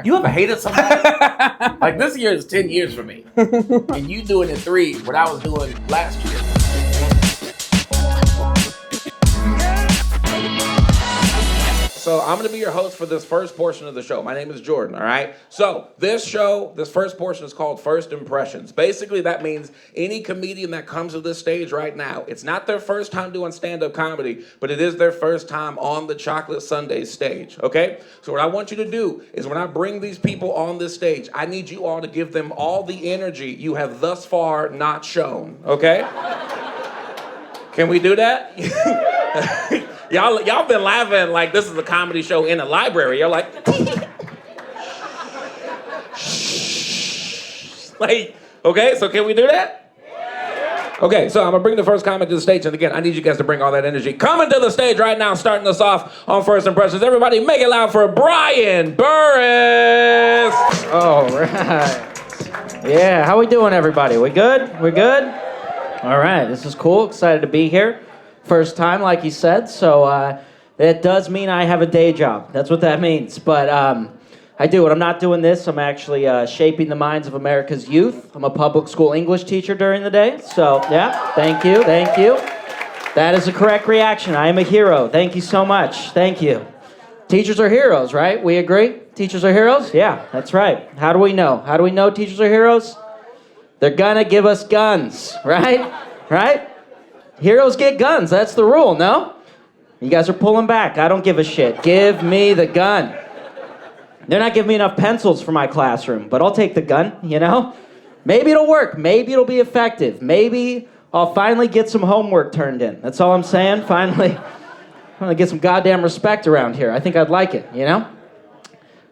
You ever hated somebody? Like, this year is 10 years for me. And you doing it 3, what I was doing last year. So I'm going to be your host for this first portion of the show. My name is Jordan, all right? So this first portion is called First Impressions. Basically, that means any comedian that comes to this stage right now, it's not their first time doing stand-up comedy, but it is their first time on the Chocolate Sundaes stage, okay? So what I want you to do is when I bring these people on this stage, I need you all to give them all the energy you have thus far not shown, okay? Can we do that? Y'all been laughing like this is a comedy show in a library. You're like, like, okay, so can we do that? Okay, so I'm gonna bring the first comic to the stage, and again, I need you guys to bring all that energy. Coming to the stage right now, starting us off on First Impressions. Everybody make it loud for Bryan Burris! All right. Yeah, how we doing, everybody? We good? We good? All right, this is cool. Excited to be here. First time, like you said, so that does mean I have a day job. That's what that means. But I do. When I'm not doing this, I'm actually shaping the minds of America's youth. I'm a public school English teacher during the day. So, yeah, thank you. That is the correct reaction. I am a hero. Thank you so much. Thank you. Teachers are heroes, right? We agree? Teachers are heroes? Yeah, that's right. How do we know? How do we know teachers are heroes? They're gonna give us guns, right? Right? Heroes get guns. That's the rule, no? You guys are pulling back. I don't give a shit. Give me the gun. They're not giving me enough pencils for my classroom, but I'll take the gun, you know? Maybe it'll work. Maybe it'll be effective. Maybe I'll finally get some homework turned in. That's all I'm saying. Finally get some goddamn respect around here. I think I'd like it, you know?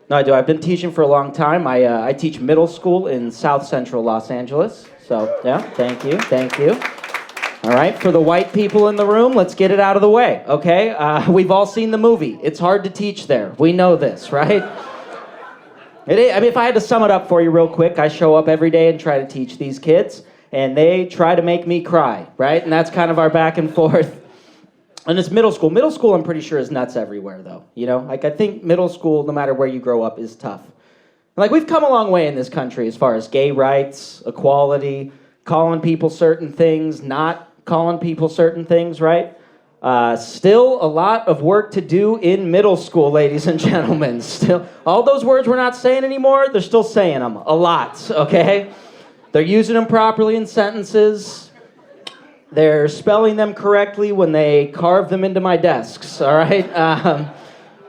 No, I do. I've been teaching for a long time. I teach middle school in South Central Los Angeles. So, yeah, thank you. All right, for the white people in the room, let's get it out of the way, okay? We've all seen the movie. It's hard to teach there. We know this, right? It is, I mean, if I had to sum it up for you real quick, I show up every day and try to teach these kids, and they try to make me cry, right? And that's kind of our back and forth. And it's middle school. Middle school, I'm pretty sure, is nuts everywhere, though. You know, like I think middle school, no matter where you grow up, is tough. Like we've come a long way in this country as far as gay rights, equality, calling people certain things, not calling people certain things, right? Still a lot of work to do in middle school, ladies and gentlemen. Still, all those words we're not saying anymore, they're still saying them a lot, okay? They're using them properly in sentences. They're spelling them correctly when they carve them into my desks, all right?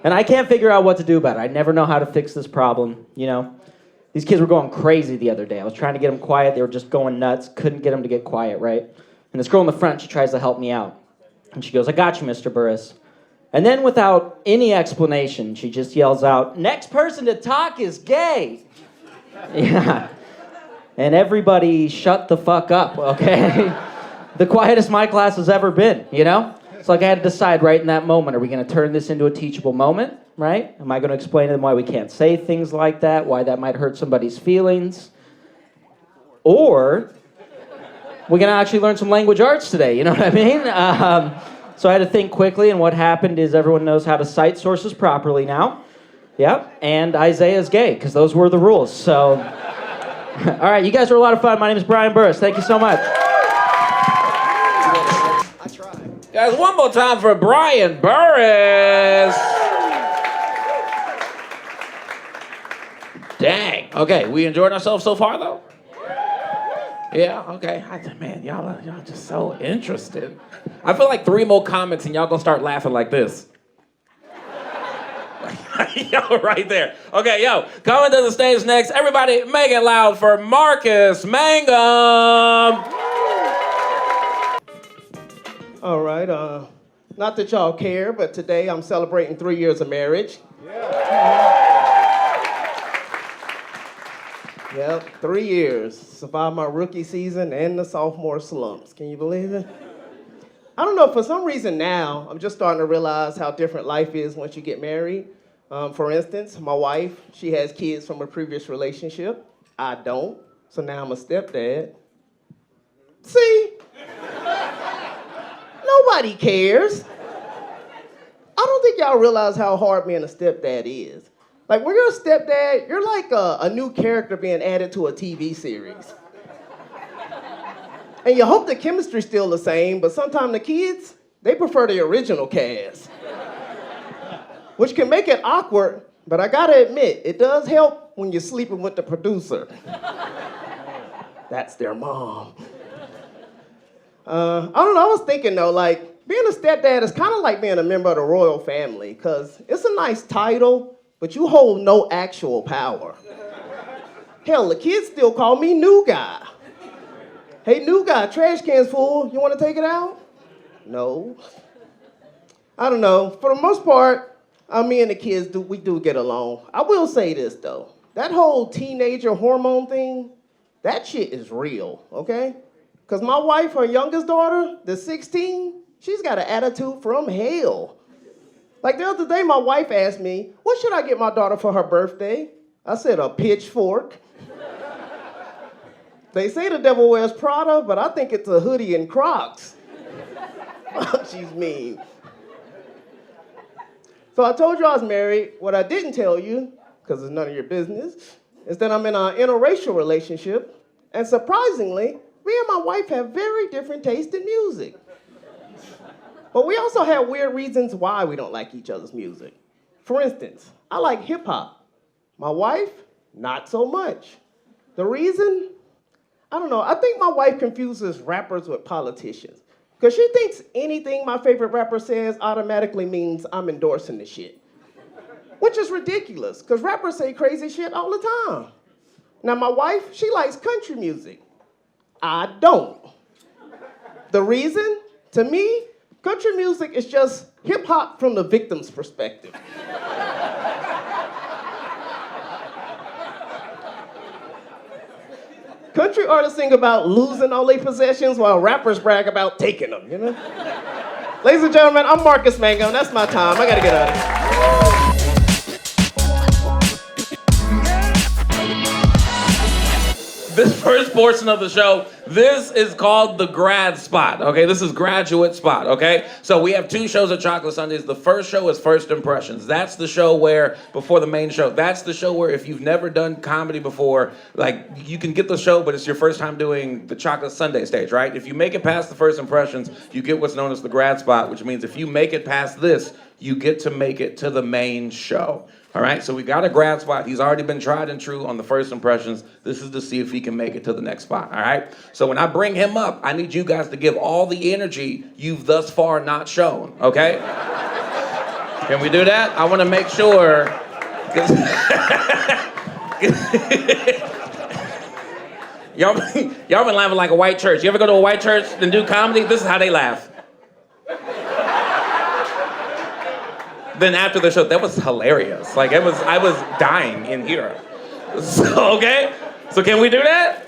And I can't figure out what to do about it. I never know how to fix this problem, you know? These kids were going crazy the other day. I was trying to get them quiet. They were just going nuts. Couldn't get them to get quiet, right? And this girl in the front, she tries to help me out. And she goes, "I got you, Mr. Burris." And then without any explanation, she just yells out, "Next person to talk is gay." Yeah. And everybody shut the fuck up, okay? The quietest my class has ever been, you know? It's like I had to decide right in that moment, are we going to turn this into a teachable moment, right? Am I going to explain to them why we can't say things like that, why that might hurt somebody's feelings? Or we're going to actually learn some language arts today, you know what I mean? So I had to think quickly, and what happened is everyone knows how to cite sources properly now. Yeah, and Isaiah's gay, because those were the rules. So, all right, you guys are a lot of fun. My name is Bryan Burris. Thank you so much. I tried. Guys, one more time for Bryan Burris. Dang. Okay, we enjoyed ourselves so far, though? Yeah, okay. Man, y'all just so interested. I feel like 3 more comics and y'all gonna start laughing like this. Yo, right there. Okay, yo, coming to the stage next. Everybody make it loud for Marcus Mangham. All right, not that y'all care, but today I'm celebrating 3 years of marriage. Yep, 3 years. Survived my rookie season and the sophomore slumps. Can you believe it? I don't know, for some reason now, I'm just starting to realize how different life is once you get married. For instance, my wife, she has kids from a previous relationship. I don't, so now I'm a stepdad. See? Nobody cares. I don't think y'all realize how hard being a stepdad is. Like, when you're a stepdad, you're like a new character being added to a TV series. And you hope the chemistry's still the same, but sometimes the kids, they prefer the original cast. Which can make it awkward, but I gotta admit, it does help when you're sleeping with the producer. That's their mom. I don't know, I was thinking though, like, being a stepdad is kind of like being a member of the royal family, because it's a nice title, but you hold no actual power. Hell, the kids still call me new guy. Hey, new guy, trash can's full. You want to take it out? No. I don't know. For the most part, me and the kids, we do get along. I will say this, though. That whole teenager hormone thing, that shit is real, okay? Because my wife, her youngest daughter, the 16, she's got an attitude from hell. Like the other day, my wife asked me, what should I get my daughter for her birthday? I said, a pitchfork. They say the devil wears Prada, but I think it's a hoodie and Crocs. She's mean. So I told you I was married. What I didn't tell you, because it's none of your business, is that I'm in an interracial relationship. And surprisingly, me and my wife have very different taste in music. But we also have weird reasons why we don't like each other's music. For instance, I like hip hop. My wife, not so much. The reason? I don't know. I think my wife confuses rappers with politicians. Because she thinks anything my favorite rapper says automatically means I'm endorsing the shit. Which is ridiculous, because rappers say crazy shit all the time. Now, my wife, she likes country music. I don't. The reason? To me, country music is just hip-hop from the victim's perspective. Country artists sing about losing all their possessions while rappers brag about taking them, you know? Ladies and gentlemen, I'm Marcus Mangham. That's my time. I gotta get out of here. This first portion of the show, this is called the grad spot, okay? This is graduate spot, okay? So we have two shows at Chocolate Sundaes. The first show is First Impressions. That's the show where, before the main show, that's the show where if you've never done comedy before, like, you can get the show, but it's your first time doing the Chocolate Sundae stage, right? If you make it past the First Impressions, you get what's known as the grad spot, which means if you make it past this, you get to make it to the main show. All right, so we got a grad spot. He's already been tried and true on the First Impressions. This is to see if he can make it to the next spot, all right? So when I bring him up, I need you guys to give all the energy you've thus far not shown, okay? Can we do that? I want to make sure. Y'all been laughing like a white church. You ever go to a white church and do comedy? This is how they laugh. Then after the show, that was hilarious. Like, I was dying in here. So, okay? So can we do that?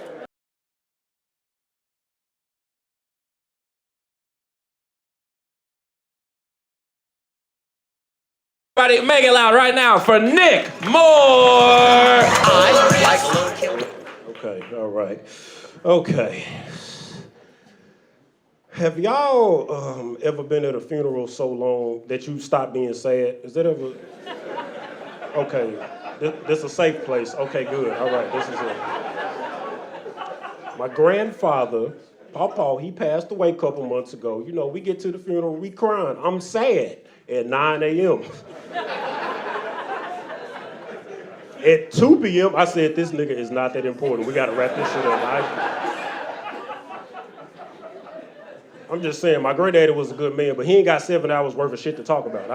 Everybody, make it loud right now for Nick Moore. Okay, all right. Okay. Have y'all ever been at a funeral so long that you stopped being sad? Is that ever? Okay, this is a safe place. Okay, good. All right, this is it. My grandfather, Pawpaw, he passed away a couple months ago. You know, we get to the funeral, we crying. I'm sad at 9 a.m. At 2 p.m., I said, this nigga is not that important. We gotta wrap this shit up. I'm just saying, my granddaddy was a good man, but he ain't got 7 hours worth of shit to talk about.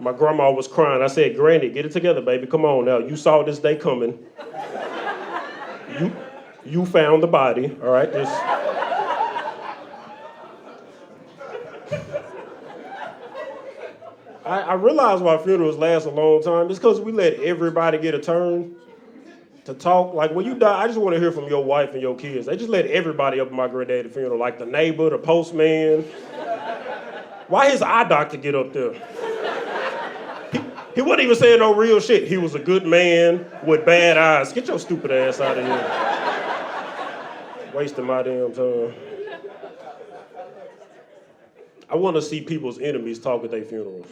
My grandma was crying. I said, Granny, get it together, baby. Come on now. You saw this day coming. You found the body, all right? I realize why funerals last a long time. It's because we let everybody get a turn to talk. Like, when you die, I just want to hear from your wife and your kids. They just let everybody up at my granddaddy's funeral, like the neighbor, the postman. Why his eye doctor get up there? He wasn't even saying no real shit. He was a good man with bad eyes. Get your stupid ass out of here. Wasting my damn time. I want to see people's enemies talk at their funerals.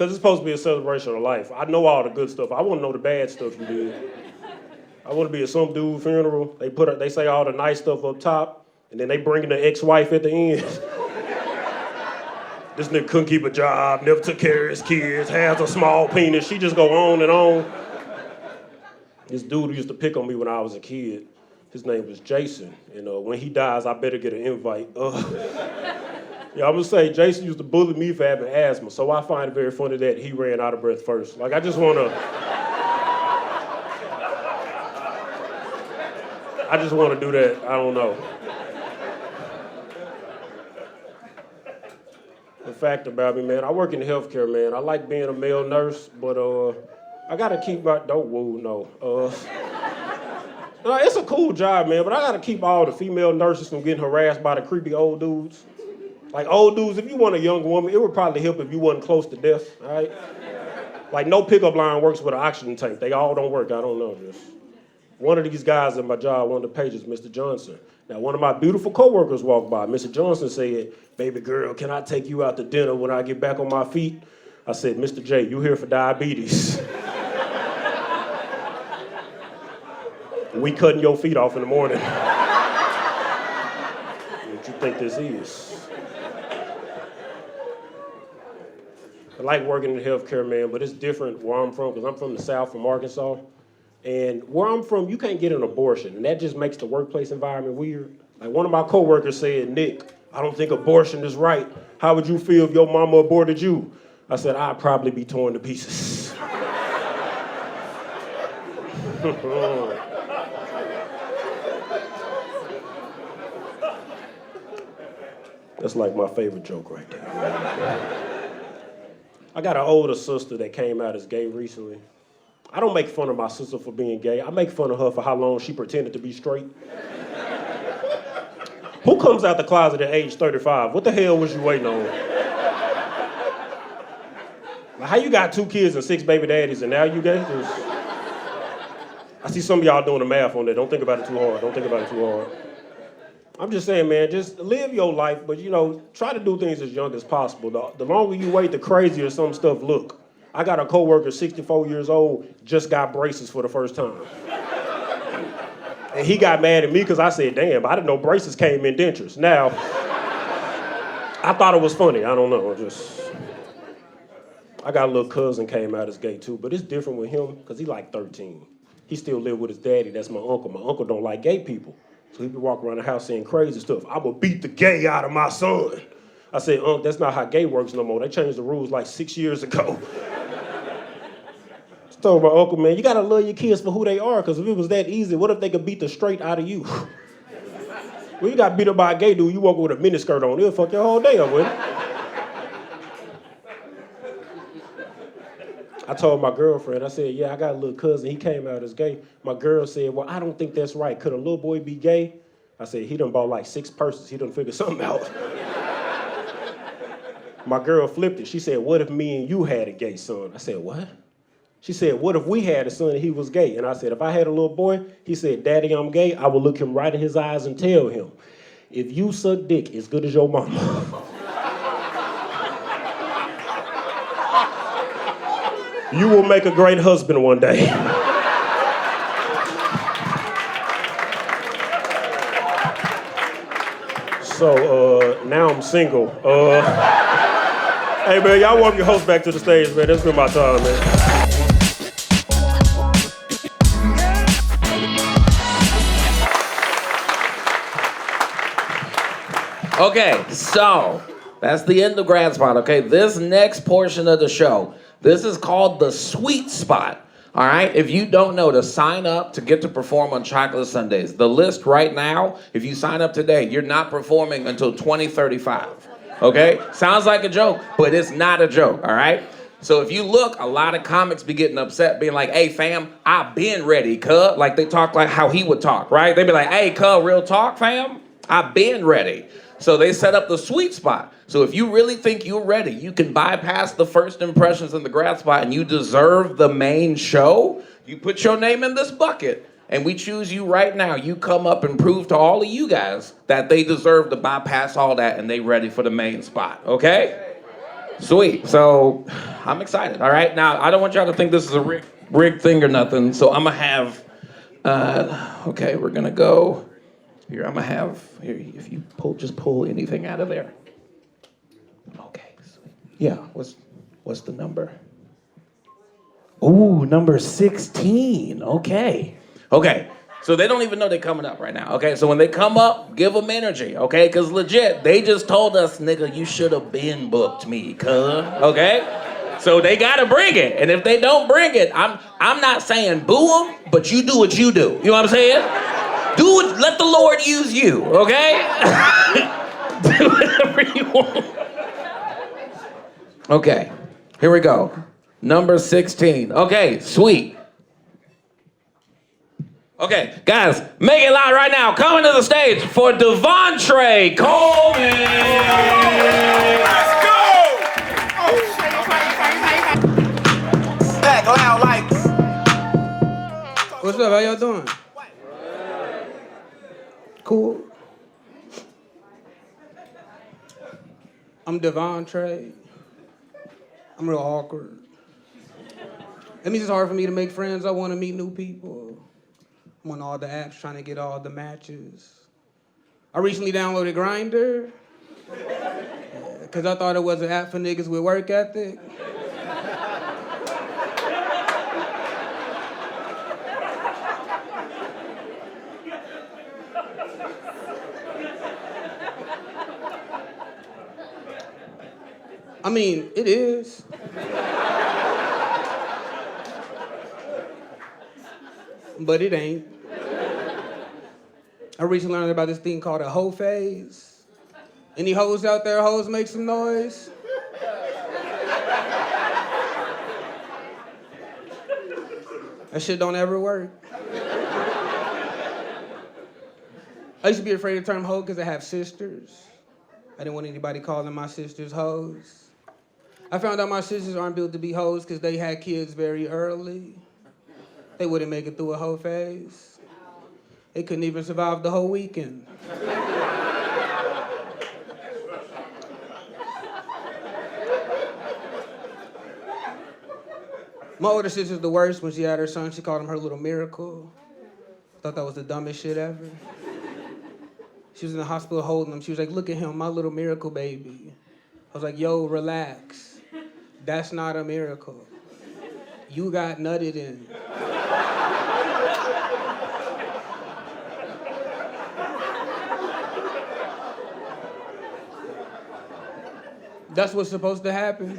Because it's supposed to be a celebration of life. I know all the good stuff. I want to know the bad stuff you did. I want to be at some dude's funeral. They say all the nice stuff up top, and then they bring in the ex-wife at the end. This nigga couldn't keep a job, never took care of his kids, has a small penis. She just go on and on. This dude used to pick on me when I was a kid. His name was Jason, and when he dies, I better get an invite. Yeah, I'm gonna say Jason used to bully me for having asthma, so I find it very funny that he ran out of breath first. Like, I just wanna do that. I don't know. The fact about me, man, I work in healthcare, man. I like being a male nurse, but I gotta keep my, don't woo, no. No, it's a cool job, man, but I gotta keep all the female nurses from getting harassed by the creepy old dudes. Like, old dudes, if you want a young woman, it would probably help if you wasn't close to death, all right? Like, no pickup line works with an oxygen tank. They all don't work, I don't know. Just one of these guys in my job, one of the pages, Mr. Johnson. Now, one of my beautiful coworkers walked by. Mr. Johnson said, "Baby girl, can I take you out to dinner when I get back on my feet?" I said, "Mr. J, you here for diabetes. We cutting your feet off in the morning." What you think this is? I like working in healthcare, man, but it's different where I'm from, because I'm from the South, from Arkansas. And where I'm from, you can't get an abortion, and that just makes the workplace environment weird. Like, one of my coworkers said, "Nick, I don't think abortion is right. How would you feel if your mama aborted you?" I said, "I'd probably be torn to pieces." That's like my favorite joke right there. I got an older sister that came out as gay recently. I don't make fun of my sister for being gay. I make fun of her for how long she pretended to be straight. Who comes out the closet at age 35? What the hell was you waiting on? Like, how you got 2 kids and 6 baby daddies and now you gay? I see some of y'all doing the math on that. Don't think about it too hard. Don't think about it too hard. I'm just saying, man, just live your life, but, try to do things as young as possible. The longer you wait, the crazier some stuff look. I got a coworker, 64 years old, just got braces for the first time. And he got mad at me because I said, "Damn, I didn't know braces came in dentures." Now, I thought it was funny. I don't know. I got a little cousin came out as gay too, but it's different with him because he like 13. He still live with his daddy. That's my uncle. My uncle don't like gay people. So he be walking around the house saying crazy stuff. "I'm gonna beat the gay out of my son." I said, "Unc, that's not how gay works no more. They changed the rules like 6 years ago." I told my uncle, "Man, you gotta love your kids for who they are, because if it was that easy, what if they could beat the straight out of you?" When you got beat up by a gay dude, you walk with a miniskirt on, he'll fuck your whole day up with it. I told my girlfriend, I said, "Yeah, I got a little cousin, he came out as gay." My girl said, "Well, I don't think that's right. Could a little boy be gay?" I said, "He done bought like 6 purses. He done figured something out." My girl flipped it. She said, "What if me and you had a gay son?" I said, "What?" She said, "What if we had a son and he was gay?" And I said, "If I had a little boy," he said, "Daddy, I'm gay," I would look him right in his eyes and tell him, "If you suck dick as good as your mama, you will make a great husband one day." So now I'm single. Hey man, y'all welcome your host back to the stage, man. That's been my time, man. Okay, so that's the end of grad spot, okay? This next portion of the show, this is called the sweet spot, all right? If you don't know, to sign up to get to perform on Chocolate Sundaes, the list right now, if you sign up today, you're not performing until 2035, okay? Sounds like a joke, but it's not a joke, all right? So if you look, a lot of comics be getting upset, being like, "Hey, fam, I been ready, cuz." Like, they talk like how he would talk, right? They be like, "Hey, cuz, real talk, fam, I been ready." So they set up the sweet spot. So if you really think you're ready, you can bypass the first impressions in the grad spot and you deserve the main show. You put your name in this bucket and we choose you right now. You come up and prove to all of you guys that they deserve to bypass all that and they ready for the main spot, okay? Sweet. So I'm excited. All right. Now I don't want y'all to think this is a rigged thing or nothing. So I'm gonna have. Okay, we're gonna go here. I'm gonna have here. If you just pull anything out of there. Okay. Sweet. Yeah. What's the number? Ooh, number 16. Okay. Okay. So they don't even know they're coming up right now. Okay. So when they come up, give them energy. Okay. Because legit, they just told us, nigga, you should have been booked me, cuz. Okay. So they gotta bring it. And if they don't bring it, I'm not saying boo them, but you do what you do. You know what I'm saying? Do it. Let the Lord use you. Okay. Do whatever you want. Okay. Here we go. Number 16. Okay, sweet. Okay, guys, make it loud right now. Coming to the stage for Dvontre Coleman. Let's go! Back loud like. What's up? How y'all doing? Cool. I'm Dvontre. I'm real awkward. It means it's hard for me to make friends. I want to meet new people. I'm on all the apps trying to get all the matches. I recently downloaded Grindr because I thought it was an app for niggas with work ethic. I mean, it is. But it ain't. I recently learned about this thing called a hoe phase. Any hoes out there, hoes make some noise? That shit don't ever work. I used to be afraid of the term hoe because I have sisters. I didn't want anybody calling my sisters hoes. I found out my sisters aren't built to be hoes because they had kids very early. They wouldn't make it through a hoe phase. They couldn't even survive the whole weekend. My older sister's the worst. When she had her son, she called him her little miracle. Thought that was the dumbest shit ever. She was in the hospital holding him. She was like, look at him, my little miracle baby. I was like, yo, relax. That's not a miracle. You got nutted in. That's what's supposed to happen.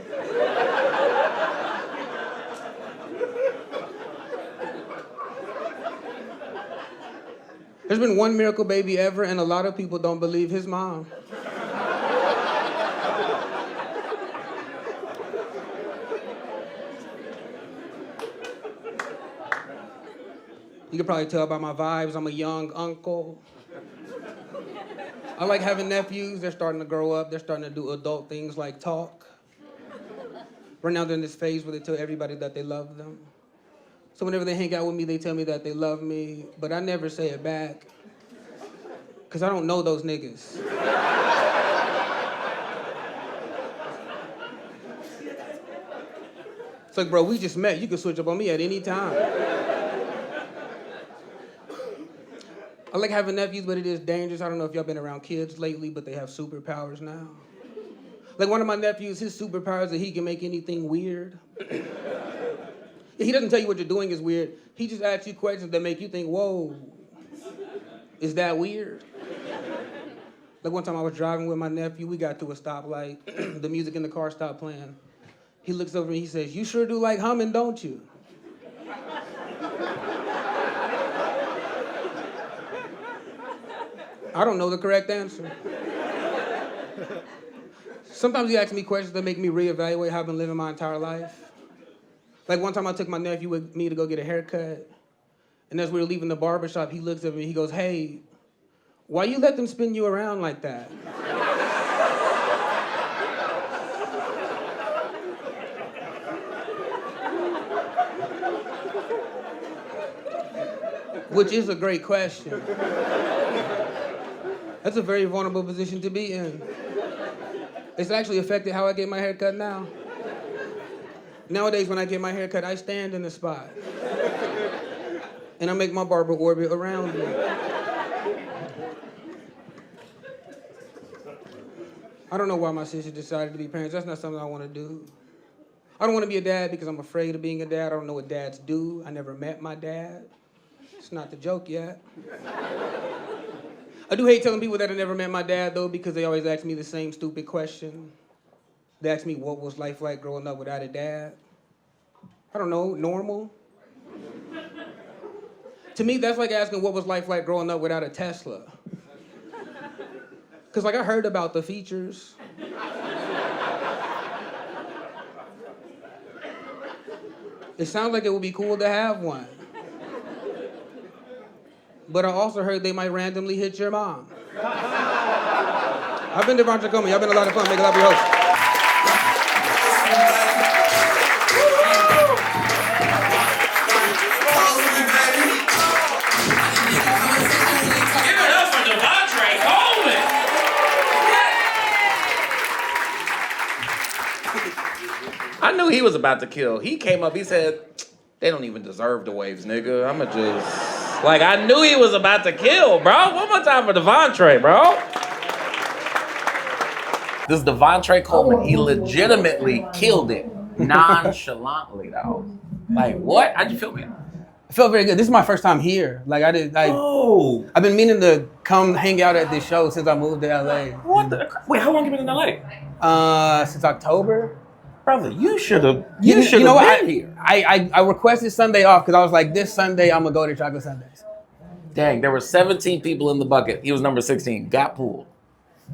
There's been one miracle baby ever, and a lot of people don't believe his mom. You can probably tell by my vibes, I'm a young uncle. I like having nephews. They're starting to grow up. They're starting to do adult things like talk. Right now they're in this phase where they tell everybody that they love them. So whenever they hang out with me, they tell me that they love me, but I never say it back. Because I don't know those niggas. It's like, bro, we just met. You can switch up on me at any time. I like having nephews, but it is dangerous. I don't know if y'all been around kids lately, but they have superpowers now. Like one of my nephews, his superpower is that he can make anything weird. He doesn't tell you what you're doing is weird. He just asks you questions that make you think, whoa, is that weird? Like one time I was driving with my nephew, we got to a stoplight. The music in the car stopped playing. He looks over and he says, you sure do like humming, don't you? I don't know the correct answer. Sometimes he asks me questions that make me reevaluate how I've been living my entire life. Like one time I took my nephew with me to go get a haircut. And as we were leaving the barbershop, he looks at me, he goes, hey, why you let them spin you around like that? Which is a great question. That's a very vulnerable position to be in. It's actually affected how I get my hair cut now. Nowadays, when I get my hair cut, I stand in the spot. And I make my barber orbit around me. I don't know why my sister decided to be parents. That's not something I want to do. I don't want to be a dad because I'm afraid of being a dad. I don't know what dads do. I never met my dad. It's not the joke yet. I do hate telling people that I never met my dad, though, because they always ask me the same stupid question. They ask me, what was life like growing up without a dad? I don't know, normal? To me, that's like asking what was life like growing up without a Tesla. Because, like, I heard about the features. It sounds like it would be cool to have one. But I also heard they might randomly hit your mom. I've been Dvontre Coleman. Y'all been a lot of fun. Make a lot of your host. Give it up for Dvontre Coleman. I knew he was about to kill. He came up, he said, they don't even deserve the waves, nigga. I'ma just... Like, I knew he was about to kill, bro. One more time for Dvontre, bro. This is Dvontre Coleman. He legitimately killed it. Nonchalantly, though. Like, what? How'd you feel, man? I felt very good. This is my first time here. Like, I've been meaning to come hang out at this show since I moved to LA. What the? Wait, how long have you been in LA? Since October. Brother, you should have been here. I requested Sunday off because I was like, this Sunday I'm gonna go to Chocolate Sundaes. Dang, there were 17 people in the bucket. He was number 16. Got pulled.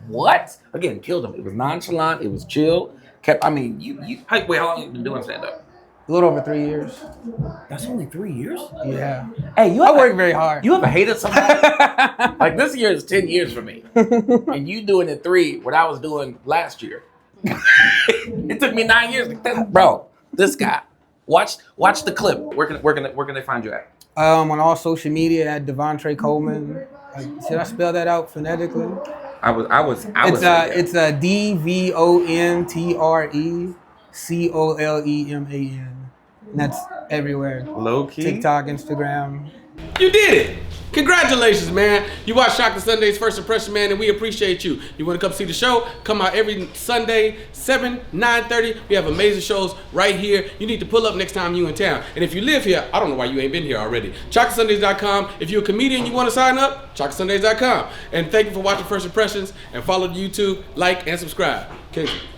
What? Again, killed him. It was nonchalant. It was chill. Wait, how long have you been doing stand-up? A little over 3 years. That's only 3 years? Yeah. Hey, I work very hard. You ever hated somebody? Like, this year is 10 years for me. And you doing it 3, what I was doing last year. It took me 9 years. Bro, this guy. Watch the clip. Where can they find you at? On all social media at Dvontre Coleman. Should I spell that out phonetically? It's a DVONTRECOLEMAN. And that's everywhere. Low key. TikTok, Instagram. You did it! Congratulations, man. You watch Chocolate Sundaes First Impression, man, and we appreciate you. You want to come see the show? Come out every Sunday, 7, 9:30. We have amazing shows right here. You need to pull up next time you in town. And if you live here, I don't know why you ain't been here already. ChocolateSundaes.com. If you're a comedian you want to sign up, ChocolateSundaes.com. And thank you for watching First Impressions, and follow the YouTube, like, and subscribe. Okay.